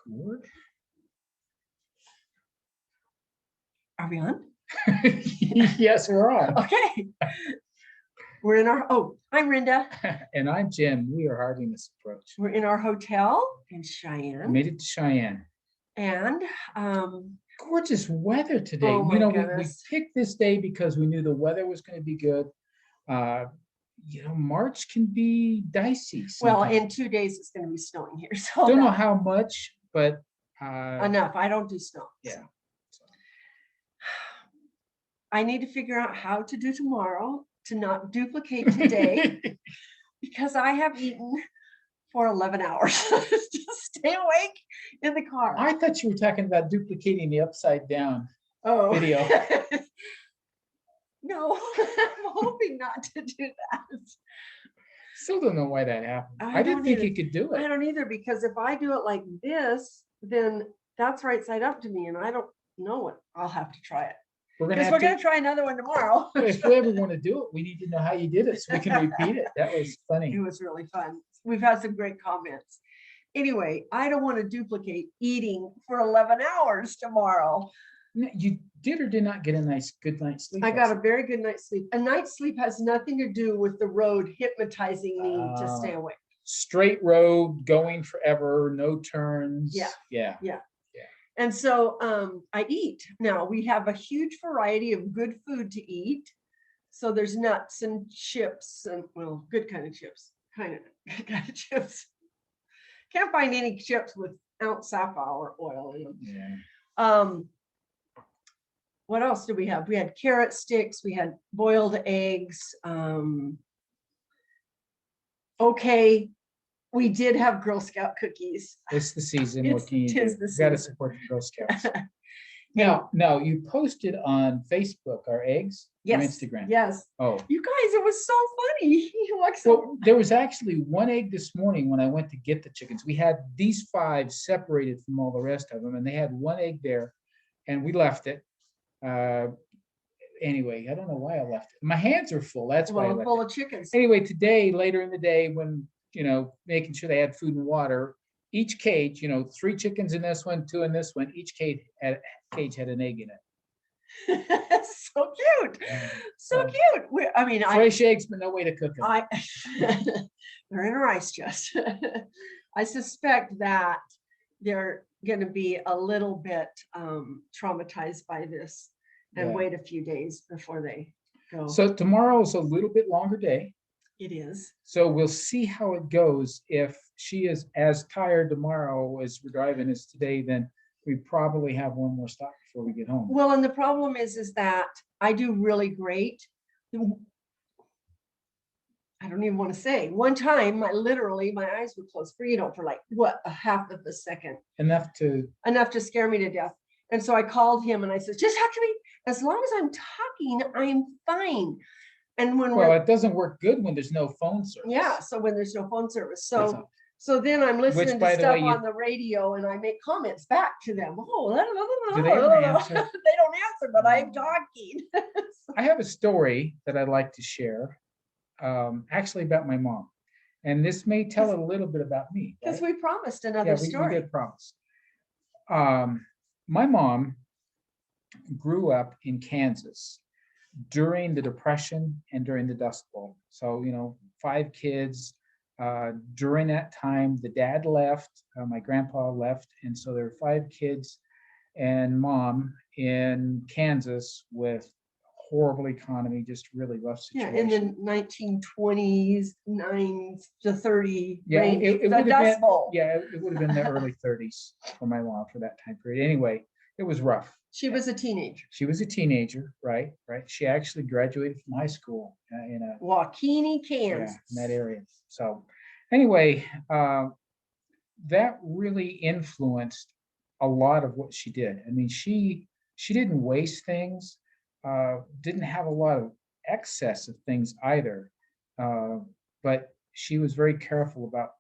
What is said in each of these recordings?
Record? Are we on? Yes, we're on. Okay. We're in our, I'm Rinda. And I'm Jim. We are Hardiness Approach. We're in our hotel in We Cheyenne. made it to Cheyenne. And Gorgeous weather today. Oh my we goodness. picked this day because we knew the weather was going to be good. March can be dicey. well, sometimes. in 2 days it's going to be snowing here. So Don't know how much, but enough. I don't do snow. yeah. I need to figure out how to do tomorrow to not duplicate today because I have eaten for 11 hours to stay awake in the car. I thought you were talking about duplicating the upside down video. No, I'm hoping not to do that. Still don't know why that happened. I I didn't don't think either. you could do I it. don't either, because if I do it like this, then that's right side up to me, and I don't know what I'll have to try it. We're gonna Because have we're to. going to try another one tomorrow. If we ever want to do it, we need to know how you did it so we can repeat it. That was funny. It was really fun. We've had some great comments. Anyway, I don't want to duplicate eating for 11 hours tomorrow. You did or did not get a good night's sleep? I got a very good night's sleep. A night's sleep has nothing to do with the road hypnotizing me to stay awake. Straight road, going forever, no turns. Yeah. And so I eat. Now we have a huge variety of good food to eat. So there's nuts and chips and, well, good kind of chips, kind of chips. Can't find any chips without safflower oil in them. Yeah. What else do we have? We had carrot sticks. We had boiled eggs. Okay. We did have Girl Scout cookies. It's the season. It's- What can you do? tis the You got to season. support the Girl Scouts. Now, you posted on Facebook our eggs or Yes. Instagram. Yes. Oh, You guys, it was so funny. You like well, there was actually one egg this morning when I went to get the chickens. We had these 5 separated from all the rest of them, and they had one egg there, and we left it. Anyway, I don't know why I left it. My hands are full. That's why I left full it. of chickens. Anyway, today, later in the day, when making sure they had food and water, each cage, 3 chickens in this one, 2 in this one, each cage had an egg in it. So cute. So cute. Fresh eggs, but no way to cook them. They're in a rice chest. I suspect that they're going to be a little bit traumatized by this and Yeah. wait a few days before they go. So tomorrow is a little bit longer day. It is. So we'll see how it goes. If she is as tired tomorrow as we're driving as today, then we probably have one more stop before we get home. Well, and the problem is that I do really great. I don't even want to say. One time, my eyes were closed for like a half of a second. Enough to scare me to death. And so I called him and I said, just talk to me. As long as I'm talking, I'm fine. And it doesn't work good when there's no phone service. Yeah, so when there's no phone service. That's So then I'm listening by to the stuff way, on the radio and I make comments back to them. Do they ever answer? They don't answer, but I'm talking. I have a story that I'd like to share, actually about my mom. And this may tell a little bit about me. Because right? we promised another story. We did promise. My mom grew up in Kansas during the Depression and during the Dust Bowl. So, 5 kids. During that time, the dad left, my grandpa left, and so there were 5 kids and mom in Kansas with horrible economy, just really rough situation. Yeah, in the 1920s, 9 to 30 range, it the would have Dust been, Bowl. it would have been the early 30s for my mom for that time period. Anyway, it was rough. She was a teenager. She was a teenager, right? She actually graduated from high school in Waukene, Kansas. in that area. So anyway, that really influenced a lot of what she did. I mean, she didn't waste things, didn't have a lot of excess of things either, but she was very careful about,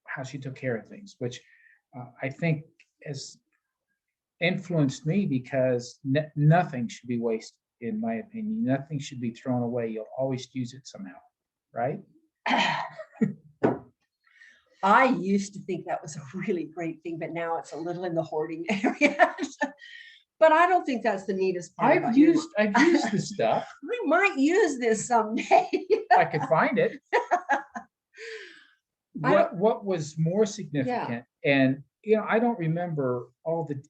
how she took care of things, which I think has influenced me because nothing should be wasted, in my opinion. Nothing should be thrown away. You'll always use it somehow, right? I used to think that was a really great thing, but now it's a little in the hoarding area. But I don't think that's the neatest part about yours. I've used the stuff. We might use this someday. I could find it. What was more significant, and I don't remember all the,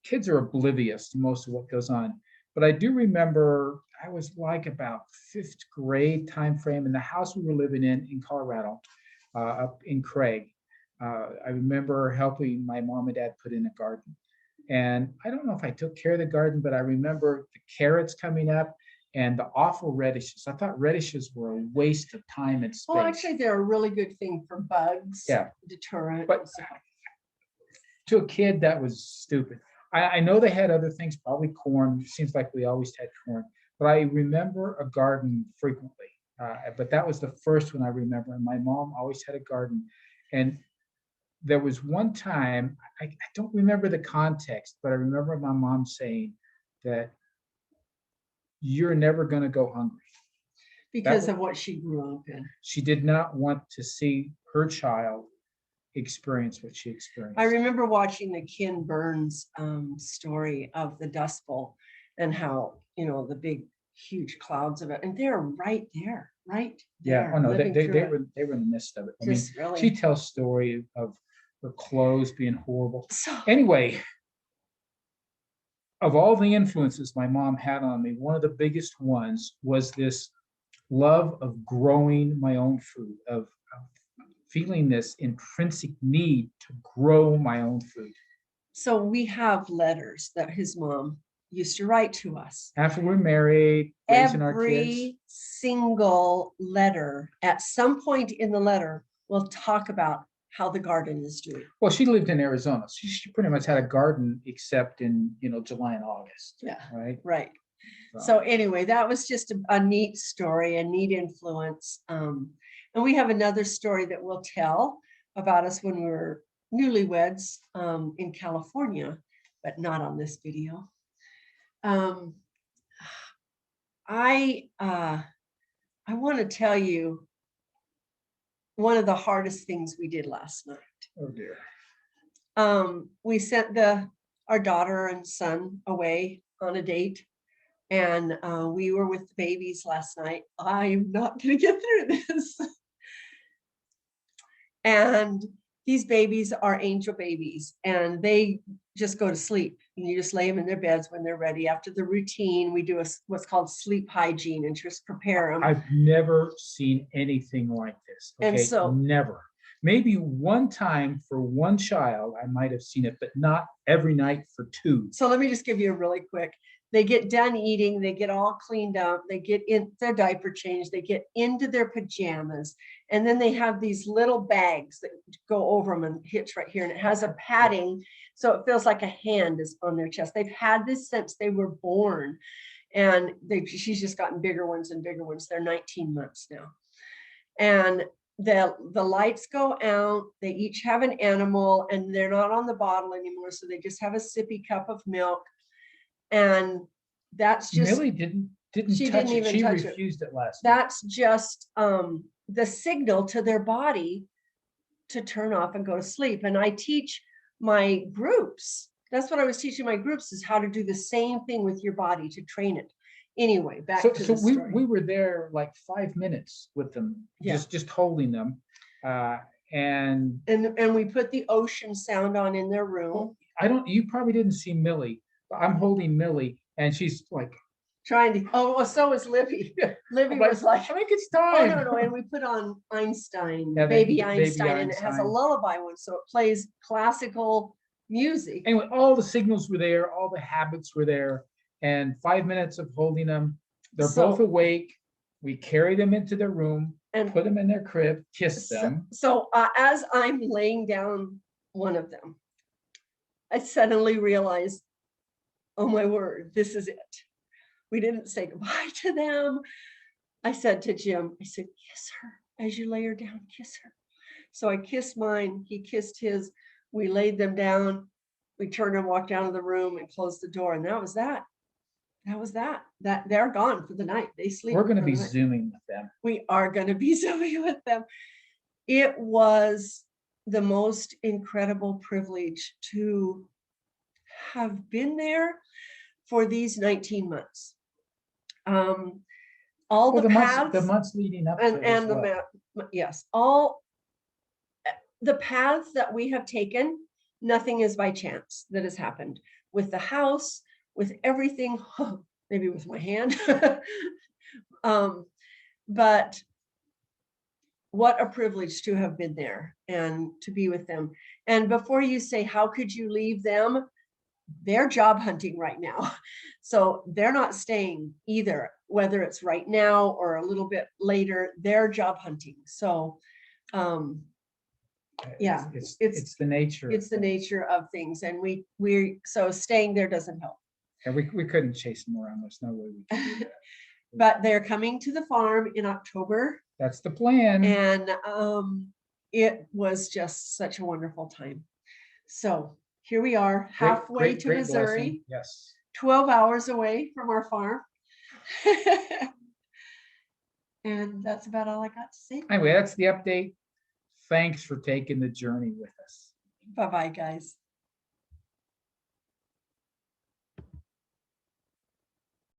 kids are oblivious to most of what goes on, but I do remember I was like about fifth grade time frame in the house we were living in Colorado, up in Craig. I remember helping my mom and dad put in a garden. And I don't know if I took care of the garden, but I remember the carrots coming up and the awful radishes. I thought radishes were a waste of time and space. Well, actually, they're a really good thing for bugs. Yeah. Deterrent. But to a kid, that was stupid. I know they had other things, probably corn. It seems like we always had corn. But I remember a garden frequently. But that was the first one I remember. And my mom always had a garden. And there was one time, I don't remember the context, but I remember my mom saying that you're never going to go hungry. Because of what she grew up in. She did not want to see her child experience what she experienced. I remember watching the Ken Burns story of the Dust Bowl and how, the big, huge clouds of it. And they're right there, right there. Yeah, oh no, they were in the midst of it. I mean, really. She tells story of her clothes being horrible. So, anyway, of all the influences my mom had on me, one of the biggest ones was this love of growing my own food, of feeling this intrinsic need to grow my own food. So we have letters that his mom used to write to us. After we're married, raising our kids. Every single letter, at some point in the letter, will talk about how the garden is doing. Well, she lived in Arizona. She pretty much had a garden except in, July and August. Yeah. Right. Right. So anyway, that was just a neat story, a neat influence. And we have another story that we'll tell about us when we were newlyweds in California, but not on this video. I want to tell you one of the hardest things we did last night. Oh dear. We sent our daughter and son away on a date, and we were with the babies last night. I'm not going to get through this. And these babies are angel babies, and they just go to sleep. And you just lay them in their beds when they're ready. After the routine, we do what's called sleep hygiene and just prepare them. I've never seen anything like this. Okay? And so never. Maybe one time for one child, I might have seen it, but not every night for two. So let me just give you a really quick. They get done eating, they get all cleaned up, they get in their diaper changed, they get into their pajamas, and then they have these little bags that go over them and hitch right here, and it has a padding, so it feels like a hand is on their chest. They've had this since they were born, and she's just gotten bigger ones and bigger ones. They're 19 months now. And the lights go out, they each have an animal, and they're not on the bottle anymore, so they just have a sippy cup of milk. And that's just Millie didn't she touch didn't it. even She touch refused it last night. that's just the signal to their body to turn off and go to sleep. And I teach my groups, that's what I was teaching my groups, is how to do the same thing with your body to train it. Anyway, back to the story. we were there like 5 minutes with them, just holding them, and we put the ocean sound on in their room. You probably didn't see Millie, but I'm holding Millie and she's like trying to, well, so is Libby. Libby was like, I think it's time. Oh, no, and we put on Einstein, Yeah, Baby Einstein, and it has a lullaby one, so it plays classical music. Anyway, all the signals were there, all the habits were there, and 5 minutes of holding them. They're both awake. We carry them into their room and put them in their crib, kiss them. So as I'm laying down one of them, I suddenly realized, oh my word, this is it. We didn't say goodbye to them. I said to Jim, I said, kiss her as you lay her down, kiss her. So I kissed mine, he kissed his, we laid them down, we turned and walked out of the room and closed the door, and that was that. That they're gone for the night. They sleep. We're going to be Zooming with them. We are going to be Zooming with them. it was the most incredible privilege to have been there for these 19 months. All Well, the paths the months leading up to it as and the well. yes, all the paths that we have taken, nothing is by chance that has happened with the house, with everything, maybe with my hand. But what a privilege to have been there and to be with them. And before you say, how could you leave them? They're job hunting right now. So they're not staying either, whether it's right now or a little bit later, they're job hunting. So yeah, It's the nature. it's the nature of things. And we so staying there doesn't help. And we couldn't chase them around. There's no way we could do that. But they're coming to the farm in October. That's the plan. And it was just such a wonderful time. So here we are, halfway to Great Missouri, blessing. Yes. 12 hours away from our farm. And that's about all I got to say. Anyway, that's the update. Thanks for taking the journey with us. Bye-bye, guys.